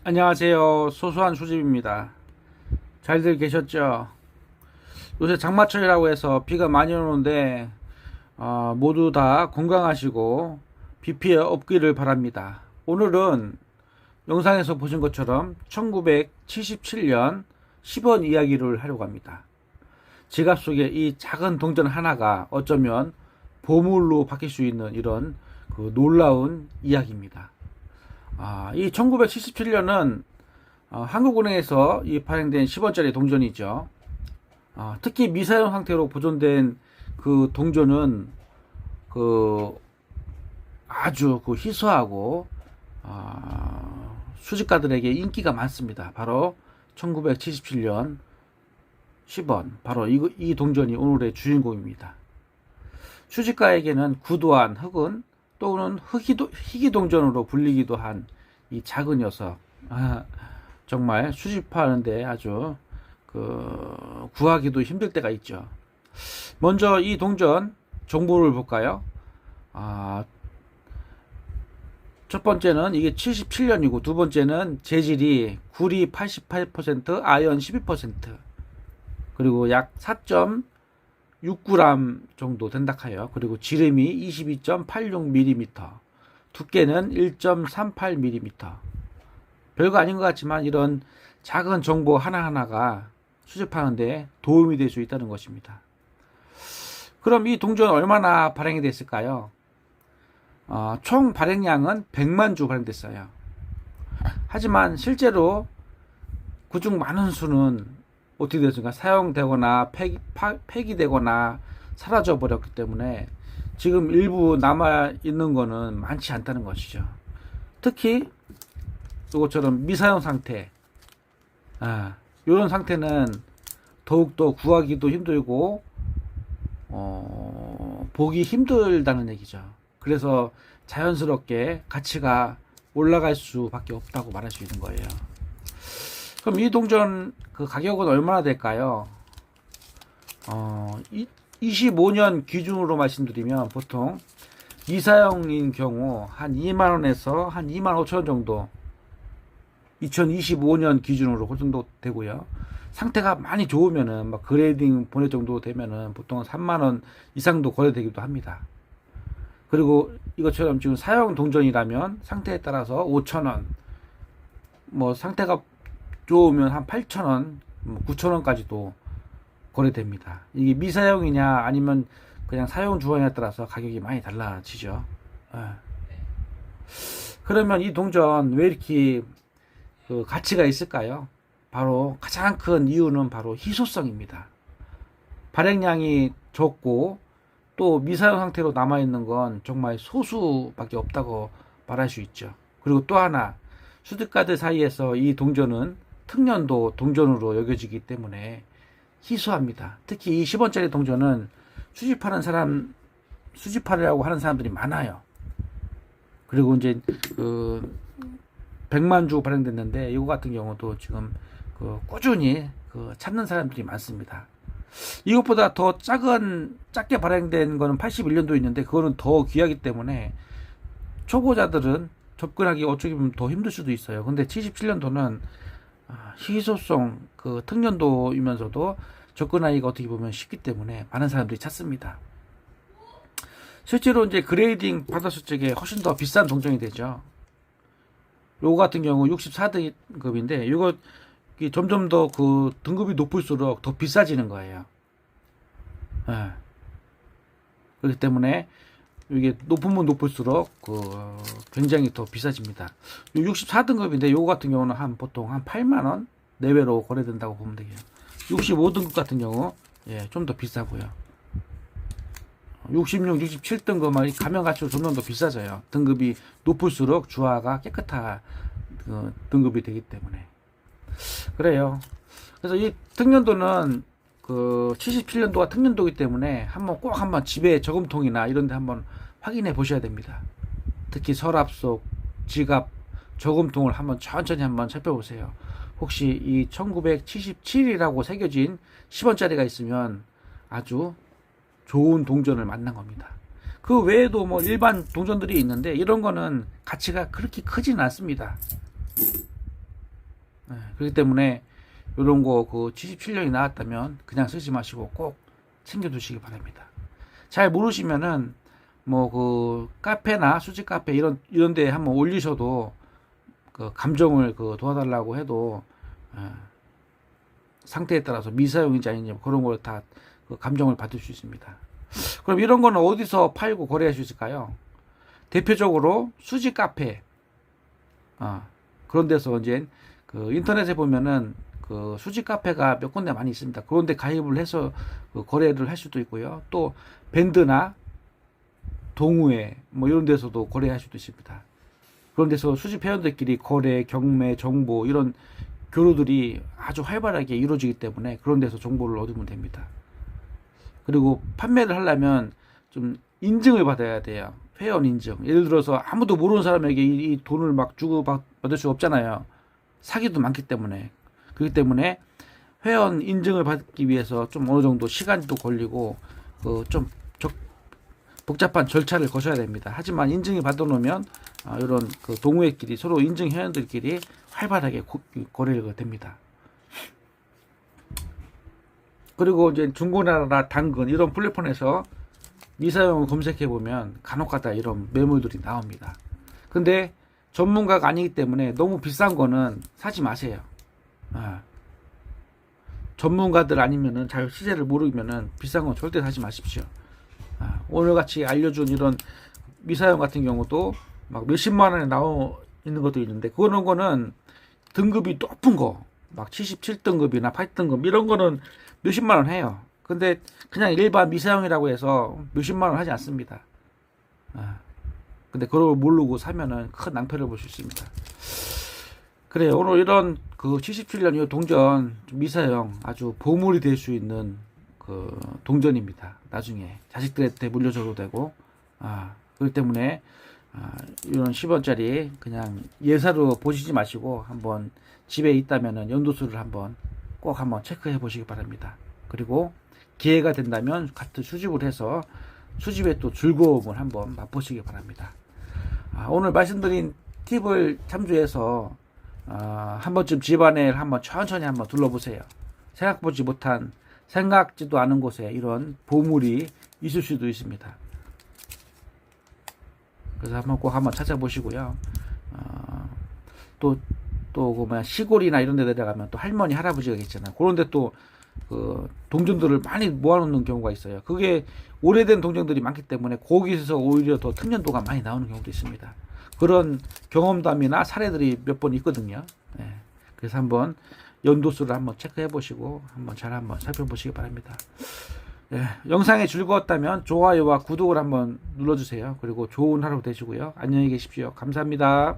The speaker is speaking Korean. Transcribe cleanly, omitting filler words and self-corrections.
안녕하세요. 소소한 수집입니다. 잘들 계셨죠? 요새 장마철이라고 해서 비가 많이 오는데 모두 다 건강하시고 비 피해 없기를 바랍니다. 오늘은 영상에서 보신 것처럼 1977년 10원 이야기를 하려고 합니다. 지갑 속에 이 작은 동전 하나가 어쩌면 보물로 바뀔 수 있는 이런 그 놀라운 이야기입니다. 이 1977년은 한국은행에서 이 발행된 10원짜리 동전이죠. 특히 미사용 상태로 보존된 그 동전은 그 아주 그 희소하고 수집가들에게 인기가 많습니다. 바로 1977년 10원, 바로 이 동전이 오늘의 주인공입니다. 수집가에게는 구도한 흑은 또는 희귀동전으로 불리기도 한 이 작은 녀석, 정말 수집하는데 아주 구하기도 힘들 때가 있죠. 먼저 이 동전 정보를 볼까요? 첫 번째는 이게 77년이고, 두 번째는 재질이 구리 88%, 아연 12%, 그리고 약 4.6g 정도 된다 하여, 그리고 지름이 22.86mm, 두께는 1.38mm. 별거 아닌 것 같지만 이런 작은 정보 하나하나가 수집하는데 도움이 될 수 있다는 것입니다. 그럼 이 동전 얼마나 발행이 됐을까요? 총 발행량은 100만 주 발행됐어요. 하지만 실제로 그중 많은 수는 어떻게 됐습니까? 사용되거나 폐기되거나 사라져 버렸기 때문에 지금 일부 남아 있는 거는 많지 않다는 것이죠. 특히 이것처럼 미사용 상태, 이런 상태는 더욱더 구하기도 힘들고 보기 힘들다는 얘기죠. 그래서 자연스럽게 가치가 올라갈 수밖에 없다고 말할 수 있는 거예요. 그럼 이 동전 그 가격은 얼마나 될까요? 25년 기준으로 말씀드리면 보통 미사용인 경우 한 2만원에서 한 2만 5천원 정도, 2025년 기준으로 그 정도 되고요. 상태가 많이 좋으면은 막 그레이딩 보낼 정도 되면은 보통 3만원 이상도 거래되기도 합니다. 그리고 이것처럼 지금 사용 동전이라면 상태에 따라서 5천원, 뭐 상태가 좋으면 한 8천원, 9천원까지도 거래됩니다. 이게 미사용이냐 아니면 그냥 사용 주화냐에 따라서 가격이 많이 달라지죠. 그러면 이 동전 왜 이렇게 그 가치가 있을까요? 바로 가장 큰 이유는 바로 희소성입니다. 발행량이 적고 또 미사용 상태로 남아있는 건 정말 소수밖에 없다고 말할 수 있죠. 그리고 또 하나, 수집가들 사이에서 이 동전은 특년도 동전으로 여겨지기 때문에 희소합니다. 특히 이 10원짜리 동전은 수집하려고 하는 사람들이 많아요. 그리고 이제 100만 주 발행됐는데 이거 같은 경우도 지금 꾸준히 찾는 사람들이 많습니다. 이것보다 더 작게 발행된 거는 81년도 있는데 그거는 더 귀하기 때문에 초보자들은 접근하기 어떻게 보면 더 힘들 수도 있어요. 근데 77년도는 희소성 특년도이면서도 접근하기가 어떻게 보면 쉽기 때문에 많은 사람들이 찾습니다. 실제로 이제 그레이딩 받았을 적에 훨씬 더 비싼 동전이 되죠. 요거 같은 경우 64등급인데 이거 점점 더 등급이 높을수록 더 비싸지는 거예요. 그렇기 때문에 이게 높으면 높을수록 굉장히 더 비싸집니다. 64등급인데 요거 같은 경우는 보통 한 8만원 내외로 거래된다고 보면 되겠네요. 65등급 같은 경우 좀 더 비싸고요. 66, 67등급 가면 갈수록 점점 더 비싸져요. 등급이 높을수록 주화가 깨끗한 등급이 되기 때문에 그래요. 그래서 이 특년도는 77년도가 특년도이기 때문에 한번 집에 저금통이나 이런 데 한번 확인해 보셔야 됩니다. 특히 서랍 속, 지갑, 저금통을 천천히 한번 살펴보세요. 혹시 이 1977이라고 새겨진 10원짜리가 있으면 아주 좋은 동전을 만난 겁니다. 그 외에도 뭐 일반 동전들이 있는데 이런 거는 가치가 그렇게 크지는 않습니다. 그렇기 때문에 이런 거 그 77년이 나왔다면 그냥 쓰지 마시고 꼭 챙겨두시기 바랍니다. 잘 모르시면은 뭐 그 카페나 수지 카페 이런 데 한번 올리셔도 그 감정을 그 도와달라고 해도 상태에 따라서 미사용인지 아닌지 그런 걸 다 그 감정을 받을 수 있습니다. 그럼 이런 거는 어디서 팔고 거래할 수 있을까요? 대표적으로 수지 카페 그런 데서 이제 그 인터넷에 보면은 그 수지 카페가 몇 군데 많이 있습니다. 그런데 가입을 해서 그 거래를 할 수도 있고요. 또 밴드나 동호회 뭐 이런 데서도 거래할 수도 있습니다. 그런 데서 수집 회원들끼리 거래, 경매, 정보 이런 교류들이 아주 활발하게 이루어지기 때문에 그런 데서 정보를 얻으면 됩니다. 그리고 판매를 하려면 좀 인증을 받아야 돼요. 회원 인증. 예를 들어서 아무도 모르는 사람에게 이 돈을 막 주고 받을 수 없잖아요. 사기도 많기 때문에. 그렇기 때문에 회원 인증을 받기 위해서 좀 어느 정도 시간도 걸리고 좀 복잡한 절차를 거쳐야 됩니다. 하지만 인증이 받아놓으면 이런 그 동호회끼리 서로 인증 회원들끼리 활발하게 거래가 됩니다. 그리고 이제 중고나라 당근 이런 플랫폼에서 미사용을 검색해 보면 간혹가다 이런 매물들이 나옵니다. 근데 전문가가 아니기 때문에 너무 비싼 거는 사지 마세요. 전문가들 아니면은 잘 시세를 모르면은 비싼 건 절대 사지 마십시오. 오늘 같이 알려준 이런 미사용 같은 경우도 막 몇십만 원에 나와 있는 것도 있는데 그런 거는 등급이 높은 거 막 77등급이나 8등급 이런 거는 몇십만 원 해요. 근데 그냥 일반 미사용이라고 해서 몇십만 원 하지 않습니다. 근데 그걸 모르고 사면은 큰 낭패를 볼 수 있습니다. 그래요. 오늘 이런 그 77년 이 동전 미사용 아주 보물이 될 수 있는 그 동전입니다. 나중에 자식들한테 물려줘도 되고, 그렇기 때문에 이런 10원짜리 그냥 예사로 보시지 마시고 한번 집에 있다면은 연도수를 꼭 한번 체크해 보시기 바랍니다. 그리고 기회가 된다면 같은 수집을 해서 수집의 또 즐거움을 한번 맛보시기 바랍니다. 오늘 말씀드린 팁을 참조해서 한 번쯤 집안을 한번 천천히 한번 둘러보세요. 생각지도 않은 곳에 이런 보물이 있을 수도 있습니다. 그래서 꼭 한번 찾아보시고요. 시골이나 이런 데 내려가면 또 할머니, 할아버지가 있잖아요. 그런데 또 그 동전들을 많이 모아놓는 경우가 있어요. 그게 오래된 동전들이 많기 때문에 거기서 오히려 더 특년도가 많이 나오는 경우도 있습니다. 그런 경험담이나 사례들이 몇 번 있거든요. 그래서 한번 연도수를 한번 체크해 보시고 한번 살펴보시기 바랍니다. 영상이 즐거웠다면 좋아요와 구독을 한번 눌러주세요. 그리고 좋은 하루 되시고요. 안녕히 계십시오. 감사합니다.